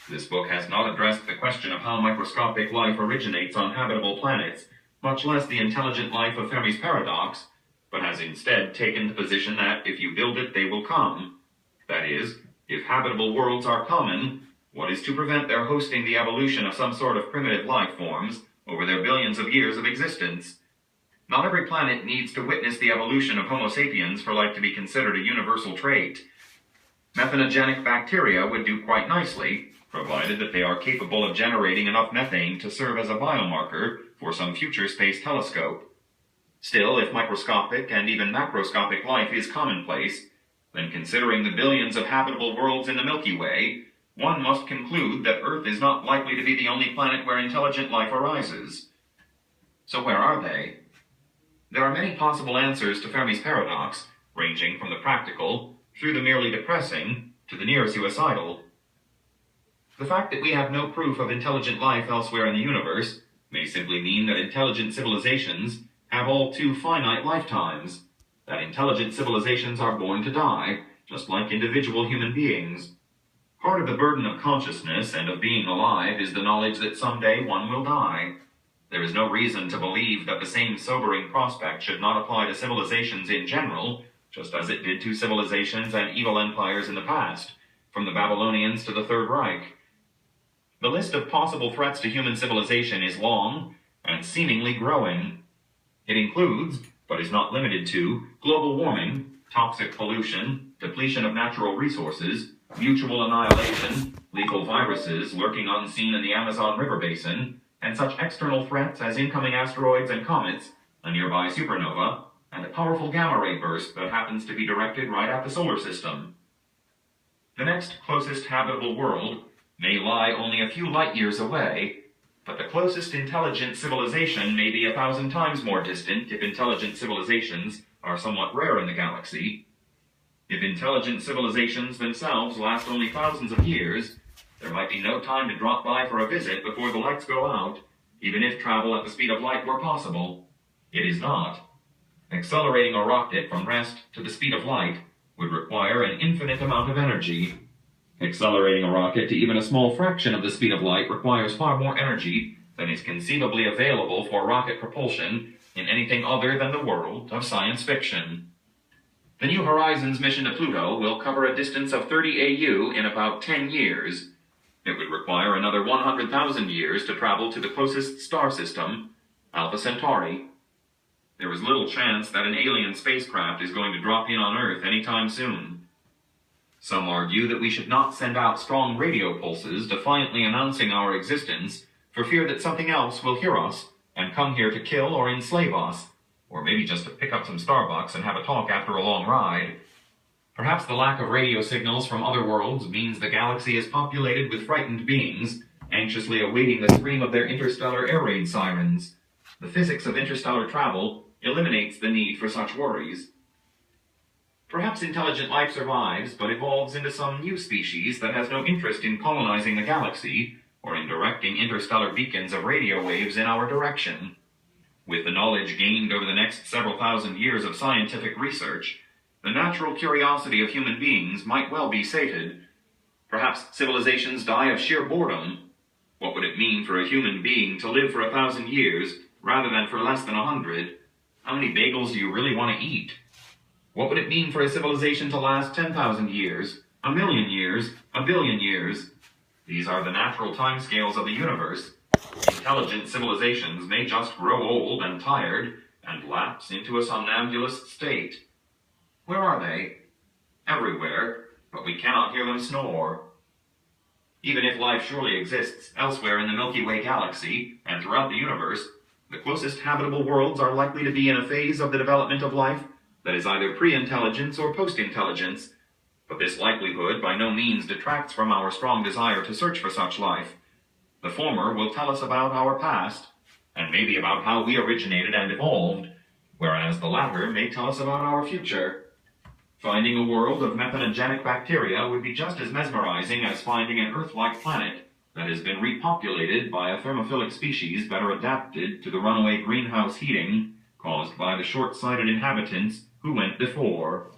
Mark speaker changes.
Speaker 1: This book has not addressed the question of how microscopic life originates on habitable planets, much less the intelligent life of Fermi's paradox, but has instead taken the position that if you build it, they will come. That is, if habitable worlds are common, what is to prevent their hosting the evolution of some sort of primitive life forms over their billions of years of existence? Not every planet needs to witness the evolution of Homo sapiens for life to be considered a universal trait. Methanogenic bacteria would do quite nicely, provided that they are capable of generating enough methane to serve as a biomarker for some future space telescope. Still, if microscopic and even macroscopic life is commonplace, then considering the billions of habitable worlds in the Milky Way, one must conclude that Earth is not likely to be the only planet where intelligent life arises. So where are they? There are many possible answers to Fermi's paradox, ranging from the practical, through the merely depressing, to the near suicidal. The fact that we have no proof of intelligent life elsewhere in the universe may simply mean that intelligent civilizations have all too finite lifetimes, that intelligent civilizations are born to die, just like individual human beings. Part of the burden of consciousness and of being alive is the knowledge that someday one will die. There is no reason to believe that the same sobering prospect should not apply to civilizations in general, just as it did to civilizations and evil empires in the past, from the Babylonians to the Third Reich. The list of possible threats to human civilization is long and seemingly growing. It includes, but is not limited to, global warming, toxic pollution, depletion of natural resources, mutual annihilation, lethal viruses lurking unseen in the Amazon River basin, and such external threats as incoming asteroids and comets, a nearby supernova, and a powerful gamma-ray burst that happens to be directed right at the solar system. The next closest habitable world may lie only a few light years away, but the closest intelligent civilization may be 1,000 times more distant if intelligent civilizations are somewhat rare in the galaxy. If intelligent civilizations themselves last only thousands of years, there might be no time to drop by for a visit before the lights go out, even if travel at the speed of light were possible. It is not. Accelerating a rocket from rest to the speed of light would require an infinite amount of energy. Accelerating a rocket to even a small fraction of the speed of light requires far more energy than is conceivably available for rocket propulsion in anything other than the world of science fiction. The New Horizons mission to Pluto will cover a distance of 30 AU in about 10 years. It would require another 100,000 years to travel to the closest star system, Alpha Centauri. There is little chance that an alien spacecraft is going to drop in on Earth anytime soon. Some argue that we should not send out strong radio pulses defiantly announcing our existence for fear that something else will hear us and come here to kill or enslave us, or maybe just to pick up some Starbucks and have a talk after a long ride. Perhaps the lack of radio signals from other worlds means the galaxy is populated with frightened beings, anxiously awaiting the scream of their interstellar air raid sirens. The physics of interstellar travel eliminates the need for such worries. Perhaps intelligent life survives, but evolves into some new species that has no interest in colonizing the galaxy or in directing interstellar beacons of radio waves in our direction. With the knowledge gained over the next several thousand years of scientific research, the natural curiosity of human beings might well be sated. Perhaps civilizations die of sheer boredom. What would it mean for a human being to live for 1,000 years rather than for less than 100? How many bagels do you really want to eat? What would it mean for a civilization to last 10,000 years, 1,000,000 years, 1,000,000,000 years? These are the natural timescales of the universe. Intelligent civilizations may just grow old and tired and lapse into a somnambulist state. Where are they? Everywhere, but we cannot hear them snore. Even if life surely exists elsewhere in the Milky Way galaxy and throughout the universe, the closest habitable worlds are likely to be in a phase of the development of life that is either pre-intelligence or post-intelligence, but this likelihood by no means detracts from our strong desire to search for such life. The former will tell us about our past, and maybe about how we originated and evolved, whereas the latter may tell us about our future. Finding a world of methanogenic bacteria would be just as mesmerizing as finding an Earth-like planet that has been repopulated by a thermophilic species better adapted to the runaway greenhouse heating caused by the short-sighted inhabitants who went before.